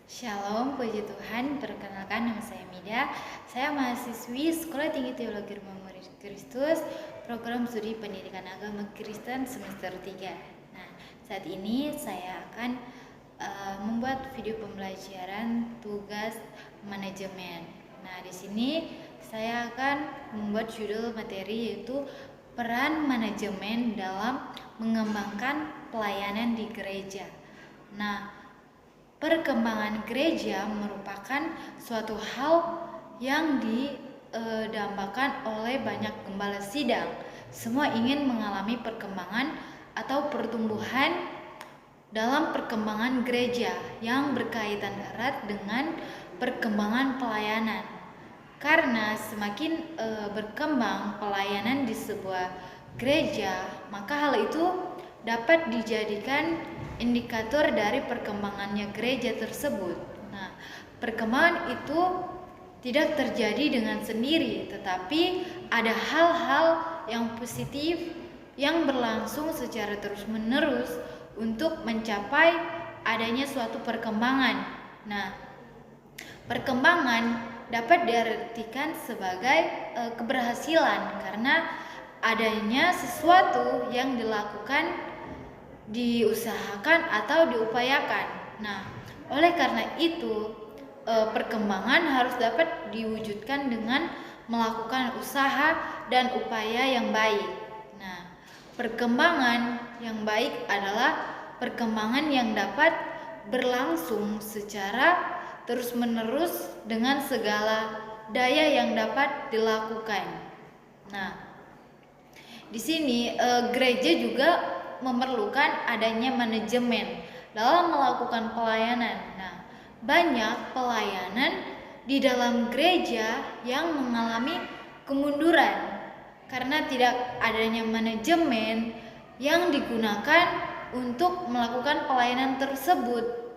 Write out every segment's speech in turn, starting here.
Shalom, puji Tuhan. Perkenalkan, nama saya Mida. Saya mahasiswi Sekolah Tinggi Teologi Rumah Murid Kristus, program studi pendidikan agama Kristen semester 3. Nah, saat ini saya akan membuat video pembelajaran tugas manajemen. Nah, di sini saya akan membuat judul materi yaitu peran manajemen dalam mengembangkan pelayanan di gereja. Nah, perkembangan gereja merupakan suatu hal yang didambakan oleh banyak gembala sidang. Semua ingin mengalami perkembangan atau pertumbuhan dalam perkembangan gereja yang berkaitan erat dengan perkembangan pelayanan. Karena semakin berkembang pelayanan di sebuah gereja, maka hal itu dapat dijadikan indikator dari perkembangannya gereja tersebut. Nah, perkembangan itu tidak terjadi dengan sendiri, tetapi ada hal-hal yang positif yang berlangsung secara terus-menerus untuk mencapai adanya suatu perkembangan. Nah, perkembangan dapat diartikan sebagai keberhasilan karena adanya sesuatu yang dilakukan, diusahakan atau diupayakan. Nah, oleh karena itu perkembangan harus dapat diwujudkan dengan melakukan usaha dan upaya yang baik. Nah, perkembangan yang baik adalah perkembangan yang dapat berlangsung secara terus-menerus dengan segala daya yang dapat dilakukan. Nah, di sini gereja juga memerlukan adanya manajemen dalam melakukan pelayanan. Nah, banyak pelayanan di dalam gereja yang mengalami kemunduran karena tidak adanya manajemen yang digunakan untuk melakukan pelayanan tersebut,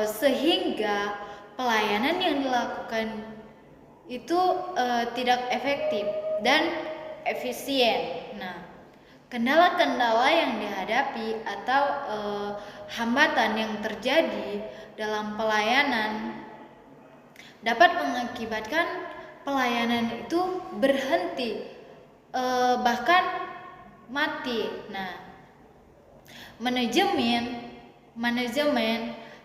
sehingga pelayanan yang dilakukan itu tidak efektif dan efisien. Nah, kendala-kendala yang dihadapi atau hambatan yang terjadi dalam pelayanan dapat mengakibatkan pelayanan itu berhenti, bahkan mati. Nah, manajemen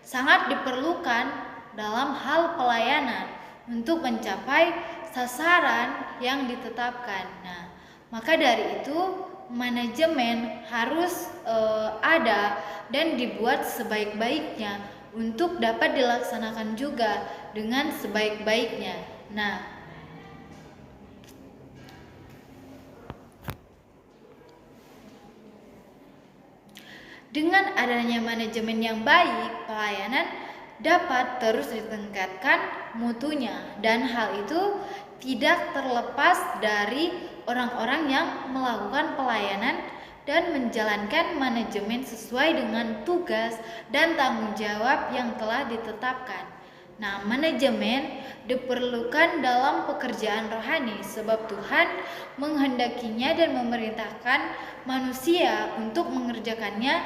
sangat diperlukan dalam hal pelayanan untuk mencapai sasaran yang ditetapkan. Nah, maka dari itu manajemen harus ada dan dibuat sebaik-baiknya untuk dapat dilaksanakan juga dengan sebaik-baiknya. Nah, dengan adanya manajemen yang baik, pelayanan dapat terus ditingkatkan mutunya, dan hal itu tidak terlepas dari orang-orang yang melakukan pelayanan dan menjalankan manajemen sesuai dengan tugas dan tanggung jawab yang telah ditetapkan. Nah, manajemen diperlukan dalam pekerjaan rohani sebab Tuhan menghendakinya dan memerintahkan manusia untuk mengerjakannya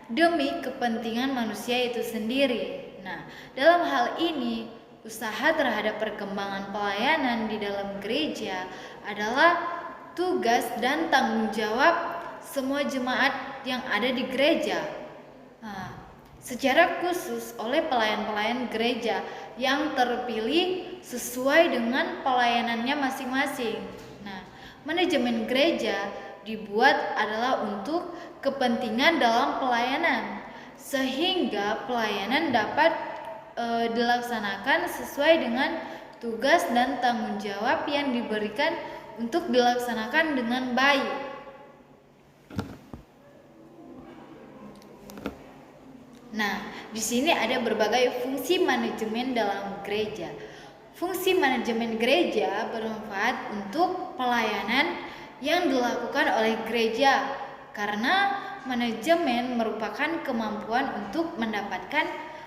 demi kepentingan manusia itu sendiri. Nah, dalam hal ini, usaha terhadap perkembangan pelayanan di dalam gereja adalah tugas dan tanggung jawab semua jemaat yang ada di gereja. Nah, secara khusus oleh pelayan-pelayan gereja yang terpilih sesuai dengan pelayanannya masing-masing. Nah, manajemen gereja dibuat adalah untuk kepentingan dalam pelayanan, sehingga pelayanan dapat dilaksanakan sesuai dengan tugas dan tanggung jawab yang diberikan untuk dilaksanakan dengan baik. Nah, di sini ada berbagai fungsi manajemen dalam gereja. Fungsi manajemen gereja bermanfaat untuk pelayanan yang dilakukan oleh gereja karena manajemen merupakan kemampuan untuk mendapatkan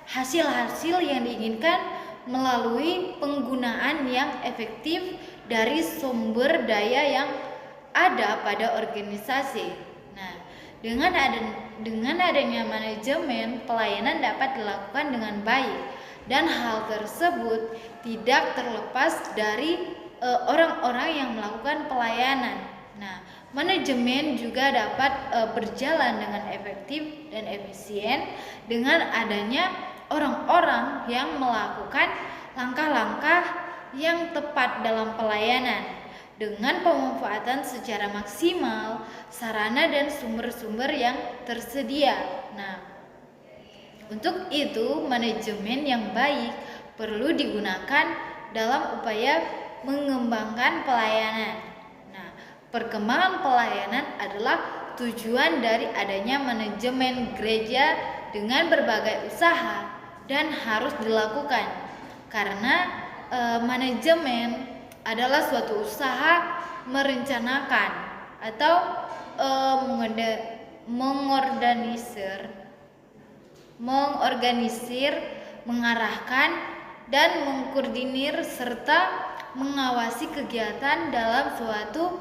hasil-hasil yang diinginkan melalui penggunaan yang efektif dari sumber daya yang ada pada organisasi. Nah, dengan dengan adanya manajemen, pelayanan dapat dilakukan dengan baik, dan hal tersebut tidak terlepas dari orang-orang yang melakukan pelayanan. Nah, manajemen juga dapat berjalan dengan efektif dan efisien dengan adanya orang-orang yang melakukan langkah-langkah yang tepat dalam pelayanan dengan pemanfaatan secara maksimal sarana dan sumber-sumber yang tersedia. Nah, untuk itu manajemen yang baik perlu digunakan dalam upaya mengembangkan pelayanan. Nah, perkembangan pelayanan adalah tujuan dari adanya manajemen gereja dengan berbagai usaha dan harus dilakukan karena manajemen adalah suatu usaha merencanakan atau mengorganisir, mengarahkan, dan mengkoordinir serta mengawasi kegiatan dalam suatu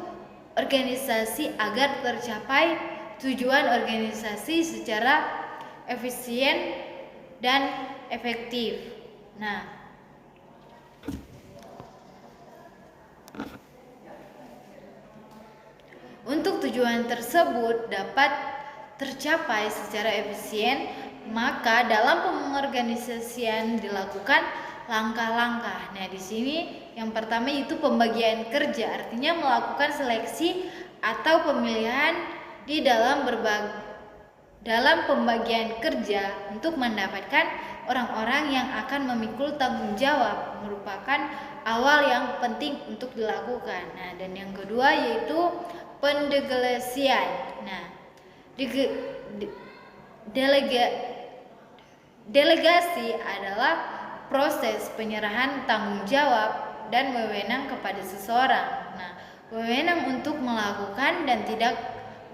organisasi agar tercapai tujuan organisasi secara efisien dan efektif. Nah, untuk tujuan tersebut dapat tercapai secara efisien, maka dalam pengorganisasian dilakukan langkah-langkah. Nah, di sini yang pertama itu pembagian kerja, artinya melakukan seleksi atau pemilihan di dalam pembagian kerja untuk mendapatkan orang-orang yang akan memikul tanggung jawab merupakan awal yang penting untuk dilakukan. Nah, dan yang kedua yaitu pendelegasian. Nah, delegasi adalah proses penyerahan tanggung jawab dan wewenang kepada seseorang. Nah, wewenang untuk melakukan dan tidak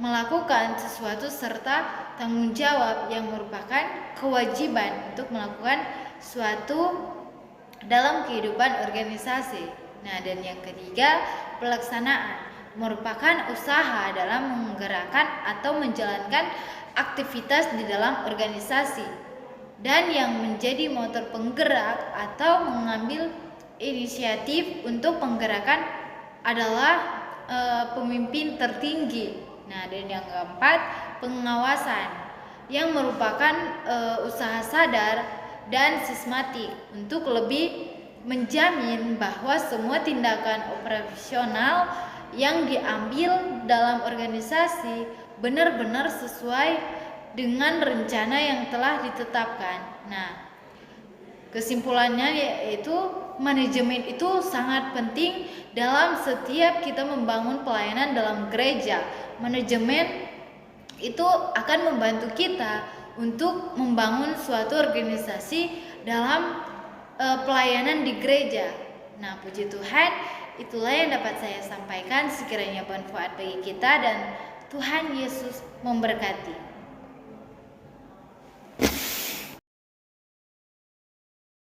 melakukan sesuatu serta tanggung jawab yang merupakan kewajiban untuk melakukan suatu dalam kehidupan organisasi. Nah, dan yang ketiga, pelaksanaan merupakan usaha dalam menggerakkan atau menjalankan aktivitas di dalam organisasi dan yang menjadi motor penggerak atau mengambil inisiatif untuk penggerakan adalah pemimpin tertinggi. Nah, dan yang keempat, pengawasan yang merupakan usaha sadar dan sistematik untuk lebih menjamin bahwa semua tindakan operasional yang diambil dalam organisasi benar-benar sesuai dengan rencana yang telah ditetapkan. Nah, kesimpulannya yaitu manajemen itu sangat penting dalam setiap kita membangun pelayanan dalam gereja. Manajemen itu akan membantu kita untuk membangun suatu organisasi dalam pelayanan di gereja. Nah, puji Tuhan, itulah yang dapat saya sampaikan, sekiranya bermanfaat bagi kita dan Tuhan Yesus memberkati.